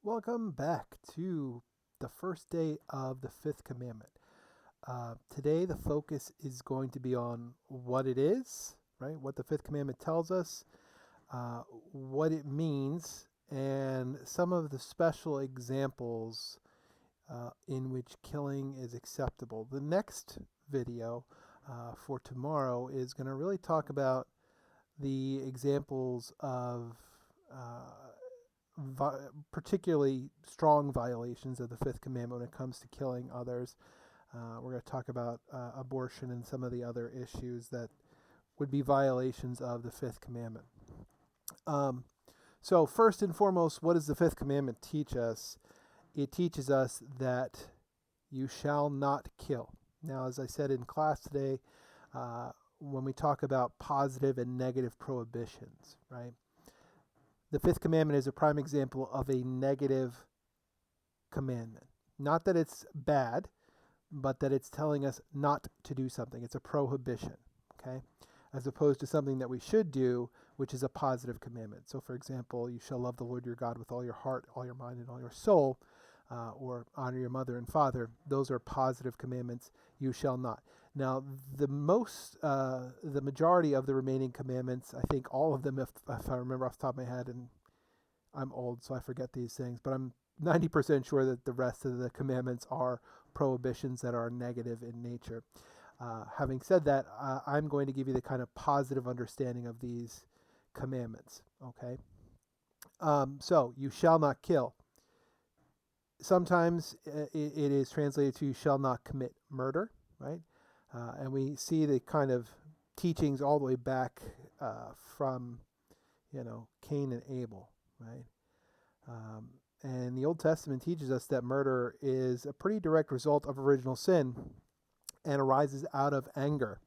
Welcome back to the first day of the fifth commandment. Today, the focus is going to be on what it is, right? What the fifth commandment tells us, what it means, and some of the special examples in which killing is acceptable. The next video for tomorrow is going to really talk about the examples of particularly strong violations of the fifth commandment when it comes to killing others. We're going to talk about abortion and some of the other issues that would be violations of the fifth commandment. So first and foremost, what does the fifth commandment teach us? It teaches us that you shall not kill. Now, as I said in class today, when we talk about positive and negative prohibitions, right? The fifth commandment is a prime example of a negative commandment. Not that it's bad, but that it's telling us not to do something. It's a prohibition, okay? As opposed to something that we should do, which is a positive commandment. So, for example, you shall love the Lord your God with all your heart, all your mind, and all your soul, or honor your mother and father. Those are positive commandments. You shall not. Now, the majority of the remaining commandments, I think all of them, if I remember off the top of my head, and I'm old, so I forget these things, but I'm 90% sure that the rest of the commandments are prohibitions that are negative in nature. Having said that, I'm going to give you the kind of positive understanding of these commandments, okay? So, you shall not kill. Sometimes it is translated to you shall not commit murder, right? And we see the kind of teachings all the way back from, Cain and Abel, right? And the Old Testament teaches us that murder is a pretty direct result of original sin and arises out of anger.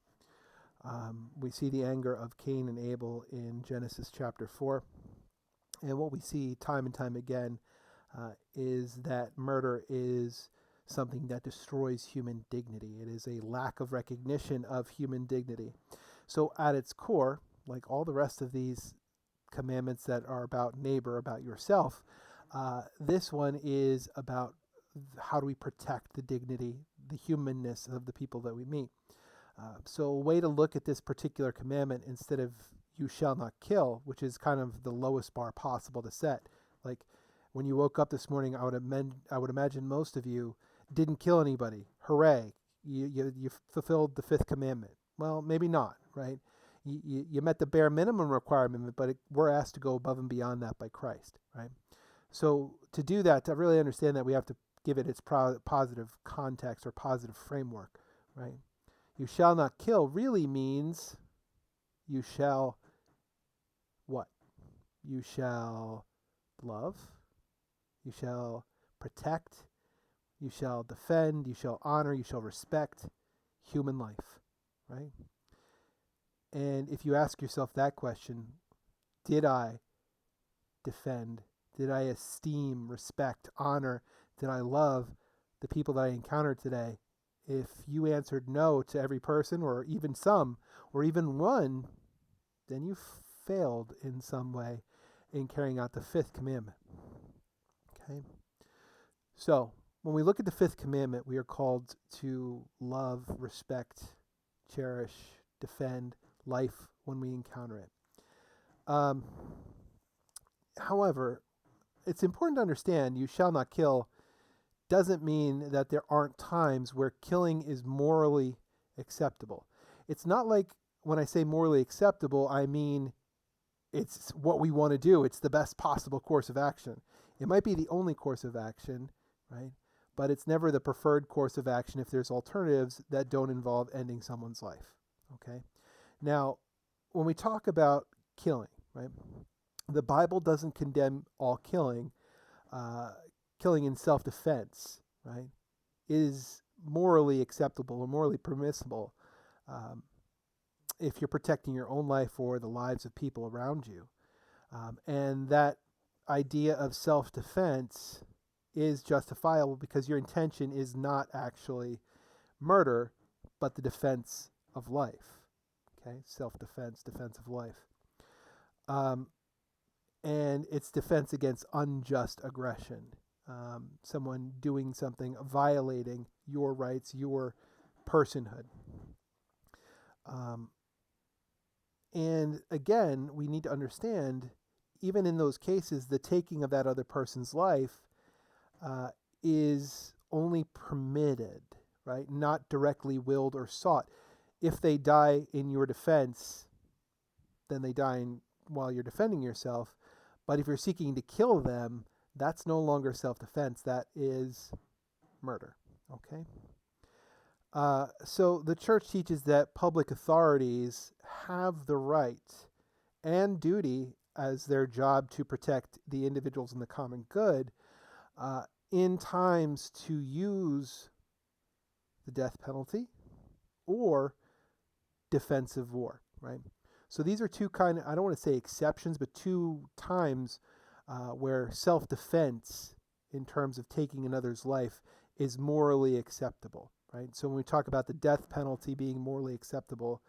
We see the anger of Cain and Abel in Genesis chapter 4. And what we see time and time again is that murder is something that destroys human dignity. It is a lack of recognition of human dignity. So at its core, like all the rest of these commandments that are about neighbor, about yourself, this one is about how do we protect the dignity, the humanness of the people that we meet. So a way to look at this particular commandment, instead of you shall not kill, which is kind of the lowest bar possible to set, like when you woke up this morning, I would imagine most of you didn't kill anybody. Hooray! You fulfilled the fifth commandment. Well, maybe not, right? You met the bare minimum requirement, but we're asked to go above and beyond that by Christ, right? So to do that, to really understand that, we have to give it its positive context or positive framework, right? You shall not kill really means you shall what? You shall love. You shall protect, you shall defend, you shall honor, you shall respect human life, right? And if you ask yourself that question, did I defend? Did I esteem, respect, honor? Did I love the people that I encountered today? If you answered no to every person, or even some, or even one, then you failed in some way in carrying out the fifth commandment. Okay? So, when we look at the fifth commandment, we are called to love, respect, cherish, defend life when we encounter it. However, it's important to understand you shall not kill doesn't mean that there aren't times where killing is morally acceptable. It's not like when I say morally acceptable, I mean it's what we want to do. It's the best possible course of action. It might be the only course of action, right? But it's never the preferred course of action if there's alternatives that don't involve ending someone's life, okay? Now, when we talk about killing, right, the Bible doesn't condemn all killing. Killing in self-defense, right, is morally acceptable or morally permissible if you're protecting your own life or the lives of people around you. And that idea of self-defense is justifiable because your intention is not actually murder, but the defense of life. Okay, self-defense, defense of life. and it's defense against unjust aggression. Someone doing something, violating your rights, your personhood. And again, we need to understand, even in those cases, the taking of that other person's life is only permitted, right? Not directly willed or sought. If they die in your defense, then they die while you're defending yourself. But if you're seeking to kill them, that's no longer self-defense. That is murder. Okay? So the church teaches that public authorities have the right and duty as their job to protect the individuals and the common good in times to use the death penalty or defensive war, right? So these are two kind of, I don't want to say exceptions, but two times where self-defense in terms of taking another's life is morally acceptable, right? So when we talk about the death penalty being morally acceptable,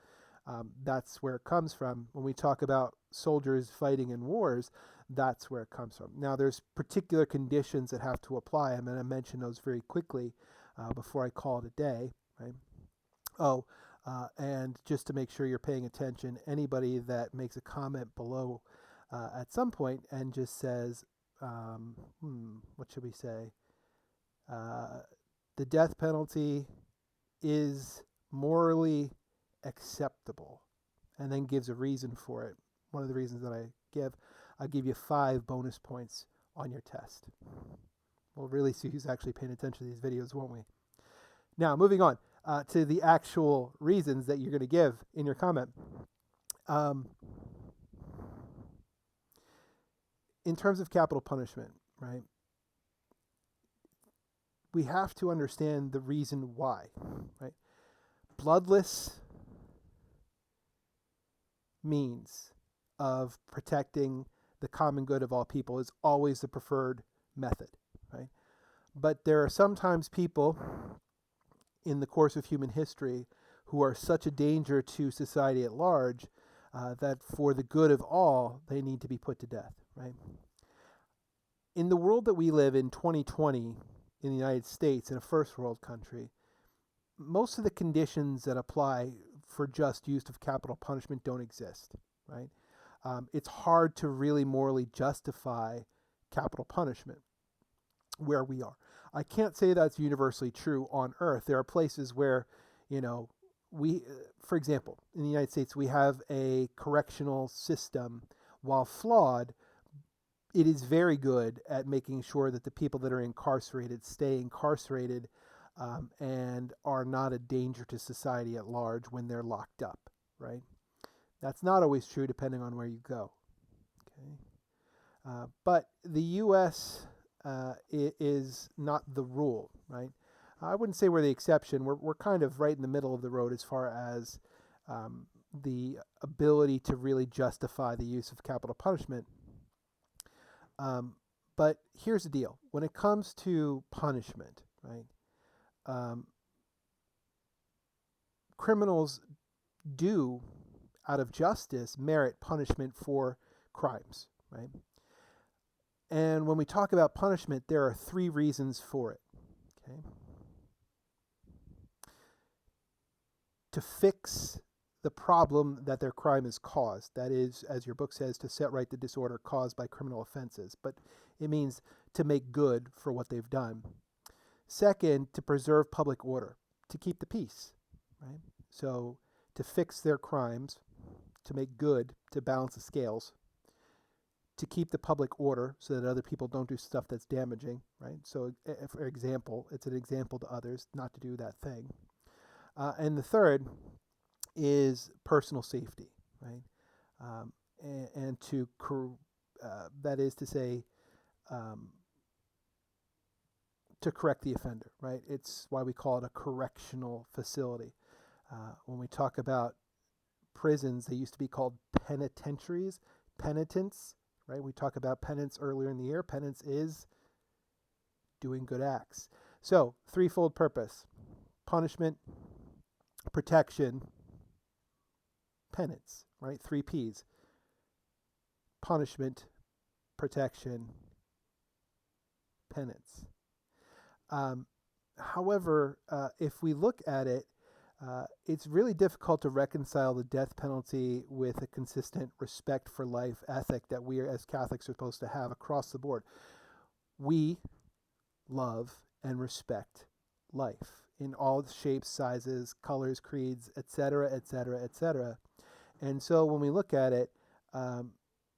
that's where it comes from. When we talk about soldiers fighting in wars, that's where it comes from. Now, there's particular conditions that have to apply. I'm going to mention those very quickly before I call it a day, right? And just to make sure you're paying attention, anybody that makes a comment below at some point and just says, what should we say? The death penalty is morally acceptable, and then gives a reason for it. One of the reasons that I'll give you 5 bonus points on your test. We'll really see who's actually paying attention to these videos, won't we? Now, moving on to the actual reasons that you're going to give in your comment. In terms of capital punishment, right? We have to understand the reason why, right? Bloodless means of protecting the common good of all people is always the preferred method, right? But there are sometimes people in the course of human history who are such a danger to society at large that for the good of all, they need to be put to death, right? In the world that we live in 2020, in the United States, in a first world country, most of the conditions that apply for just use of capital punishment don't exist, right? It's hard to really morally justify capital punishment where we are. I can't say that's universally true on earth. There are places where, for example, in the United States, we have a correctional system. While flawed, it is very good at making sure that the people that are incarcerated stay incarcerated and are not a danger to society at large when they're locked up, right? That's not always true depending on where you go. Okay, but the U.S. Is not the rule, right? I wouldn't say we're the exception. We're kind of right in the middle of the road as far as the ability to really justify the use of capital punishment. But here's the deal. When it comes to punishment, right? Criminals do, out of justice, merit punishment for crimes, right? And when we talk about punishment, there are 3 reasons for it. Okay? To fix the problem that their crime has caused. That is, as your book says, to set right the disorder caused by criminal offenses. But it means to make good for what they've done. Second, to preserve public order, to keep the peace, right? So to fix their crimes, to make good, to balance the scales, to keep the public order so that other people don't do stuff that's damaging, right? So, for example, it's an example to others not to do that thing. And the third is personal safety, right? And that is to say, to correct the offender, right? It's why we call it a correctional facility. When we talk about prisons, they used to be called penitentiaries, penitents, right? We talk about penance earlier in the year. Penance is doing good acts. So, threefold purpose: punishment, protection, penance, right? 3 P's. Punishment, protection, penance. However, if we look at it, it's really difficult to reconcile the death penalty with a consistent respect for life ethic that we as Catholics are supposed to have across the board. We love and respect life in all shapes, sizes, colors, creeds, etc., etc., etc. And so when we look at it,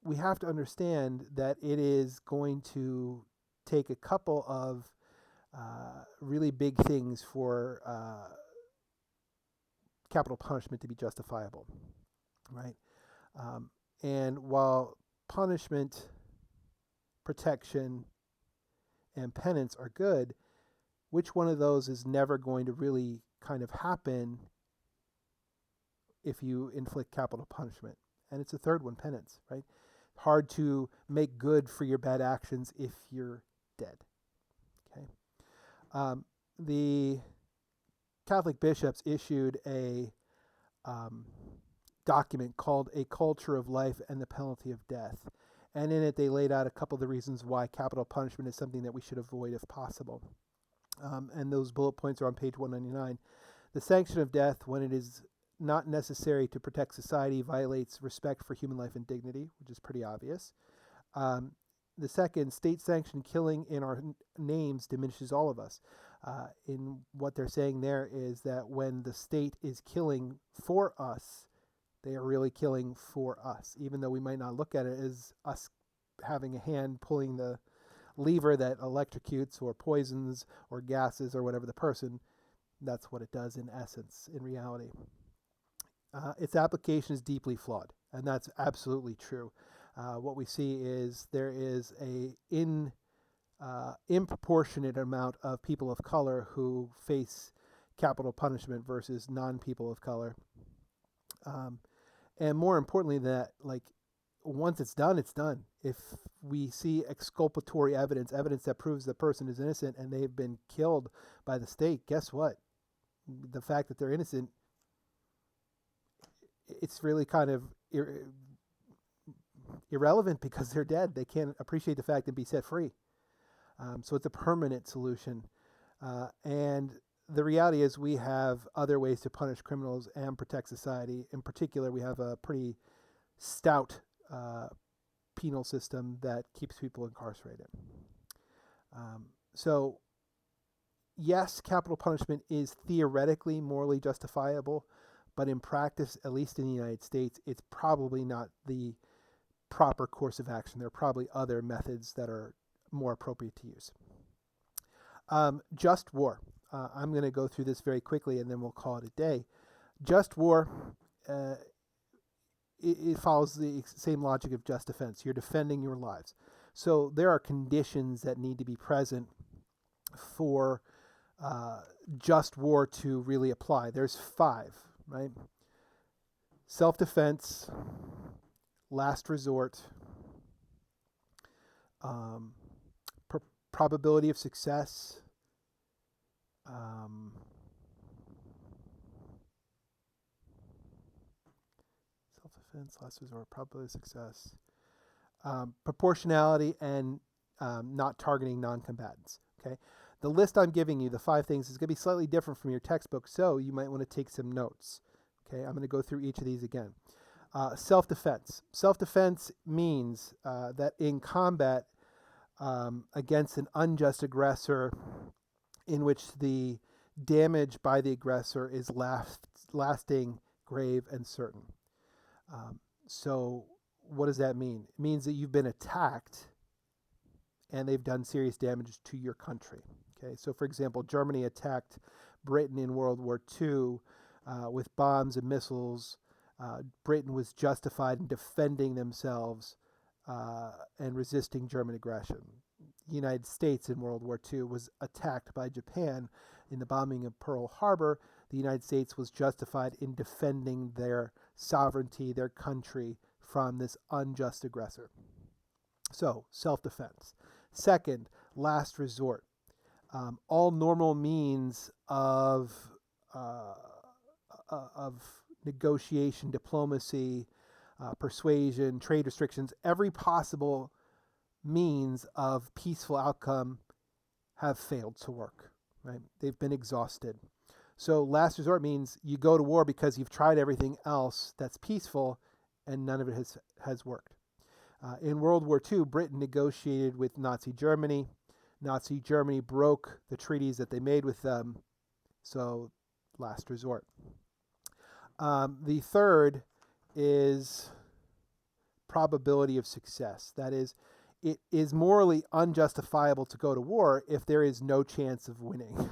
we have to understand that it is going to take a couple of really big things for capital punishment to be justifiable, right? And while punishment, protection, and penance are good, which one of those is never going to really kind of happen if you inflict capital punishment? And it's the third one, penance, right? Hard to make good for your bad actions if you're dead. Okay. The Catholic bishops issued a document called A Culture of Life and the Penalty of Death. And in it, they laid out a couple of the reasons why capital punishment is something that we should avoid if possible. And those bullet points are on page 199. The sanction of death, when it is not necessary to protect society, violates respect for human life and dignity, which is pretty obvious. The second, state-sanctioned killing in our names diminishes all of us. In what they're saying there is that when the state is killing for us, they are really killing for us, even though we might not look at it as us having a hand pulling the lever that electrocutes or poisons or gases or whatever the person. That's what it does in essence, in reality. Its application is deeply flawed, and that's absolutely true. What we see is there is a improportionate amount of people of color who face capital punishment versus non-people of color. And more importantly, that once it's done, it's done. If we see exculpatory evidence that proves the person is innocent and they've been killed by the state, guess what? The fact that they're innocent, it's really kind of irrelevant because they're dead. They can't appreciate the fact and be set free. So it's a permanent solution. And the reality is we have other ways to punish criminals and protect society. In particular, we have a pretty stout penal system that keeps people incarcerated. So, yes, capital punishment is theoretically morally justifiable, but in practice, at least in the United States, it's probably not the proper course of action. There are probably other methods that are more appropriate to use. Just war. I'm going to go through this very quickly and then we'll call it a day. Just war, it follows the same logic of just defense. You're defending your lives. So there are conditions that need to be present for just war to really apply. There's 5, right? Self-defense, last resort, probability of success, self-defense, last resort, probability of success, proportionality, and not targeting non-combatants. Okay, the list I'm giving you, the 5 things, is going to be slightly different from your textbook, so you might want to take some notes. Okay, I'm going to go through each of these again. Self-defense. Self-defense means that in combat against an unjust aggressor, in which the damage by the aggressor is lasting, grave, and certain. So what does that mean? It means that you've been attacked and they've done serious damage to your country. Okay, so for example, Germany attacked Britain in World War II with bombs and missiles. Britain was justified in defending themselves and resisting German aggression. The United States in World War II was attacked by Japan in the bombing of Pearl Harbor. The United States was justified in defending their sovereignty, their country, from this unjust aggressor. So, self-defense. Second, last resort. All normal means of negotiation, diplomacy, persuasion, trade restrictions, every possible means of peaceful outcome have failed to work, right? They've been exhausted. So last resort means you go to war because you've tried everything else that's peaceful and none of it has worked. In World War II, Britain negotiated with Nazi Germany. Nazi Germany broke the treaties that they made with them, so last resort. The third is probability of success. That is, it is morally unjustifiable to go to war if there is no chance of winning.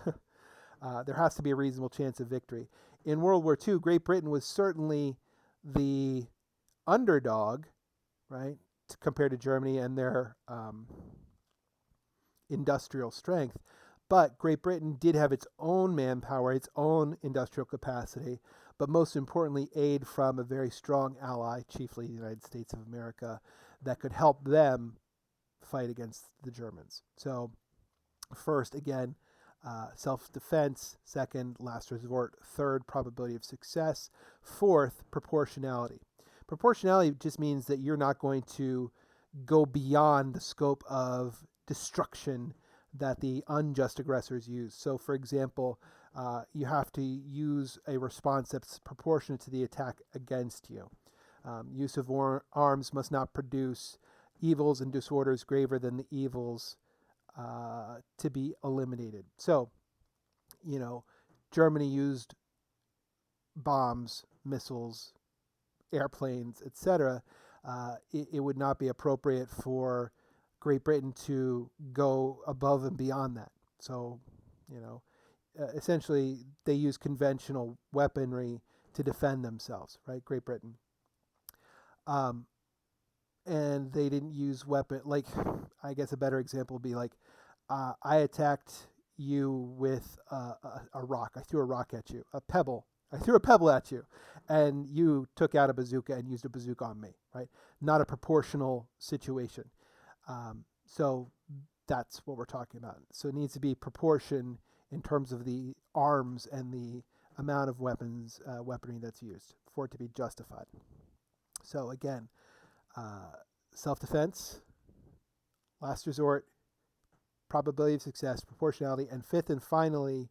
There has to be a reasonable chance of victory. In World War II, Great Britain was certainly the underdog, right, compared to Germany and their industrial strength. But Great Britain did have its own manpower, its own industrial capacity, but most importantly, aid from a very strong ally, chiefly the United States of America, that could help them fight against the Germans. So first, again, self-defense. Second, last resort. Third, probability of success. Fourth, proportionality. Proportionality just means that you're not going to go beyond the scope of destruction that the unjust aggressors use. So, for example, you have to use a response that's proportionate to the attack against you. Use of arms must not produce evils and disorders graver than the evils to be eliminated. So, Germany used bombs, missiles, airplanes, etc. It would not be appropriate for Great Britain to go above and beyond that. So, essentially, they use conventional weaponry to defend themselves, right? Great Britain. And they didn't use weapon, like, I guess a better example would be like, I attacked you with a rock. I threw a rock at you, a pebble. I threw a pebble at you, and you took out a bazooka and used a bazooka on me, right? Not a proportional situation. So that's what we're talking about. So it needs to be proportion in terms of the arms and the amount of weaponry that's used for it to be justified. So again, self-defense, last resort, probability of success, proportionality, and fifth and finally,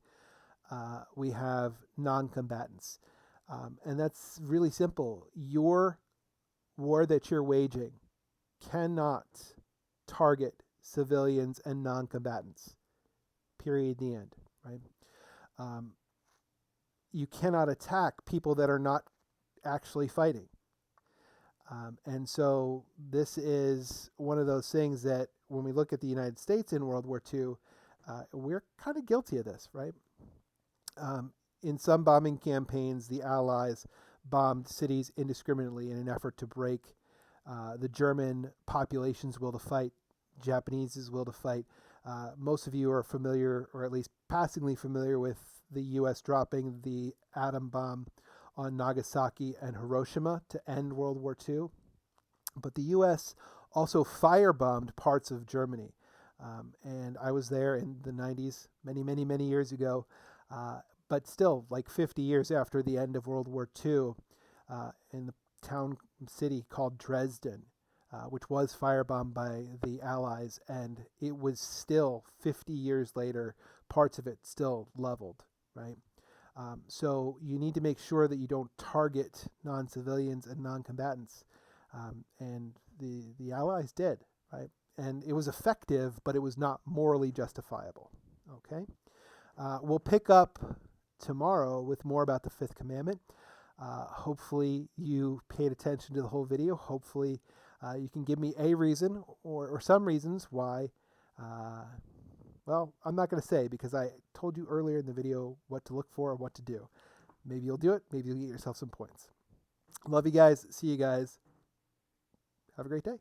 we have non-combatants. And that's really simple. Your war that you're waging cannot target civilians and non-combatants. Period. The end. Right? You cannot attack people that are not actually fighting. And so this is one of those things that when we look at the United States in World War II, we're kind of guilty of this, right? In some bombing campaigns, the Allies bombed cities indiscriminately in an effort to break the German population's will to fight, Japanese's will to fight. Most of you are familiar, or at least passingly familiar, with the U.S. dropping the atom bomb on Nagasaki and Hiroshima to end World War II. But the U.S. also firebombed parts of Germany. And I was there in the 90s, many years ago. But still, like 50 years after the end of World War II, in the city called Dresden, which was firebombed by the Allies, and it was still 50 years later, parts of it still leveled, right? So you need to make sure that you don't target non-civilians and non-combatants, and the Allies did, right? And it was effective, but it was not morally justifiable. Okay, we'll pick up tomorrow with more about the fifth commandment. Hopefully you paid attention to the whole video. Hopefully you can give me a reason or some reasons why. Well, I'm not going to say because I told you earlier in the video what to look for and what to do. Maybe you'll do it. Maybe you'll get yourself some points. Love you guys. See you guys. Have a great day.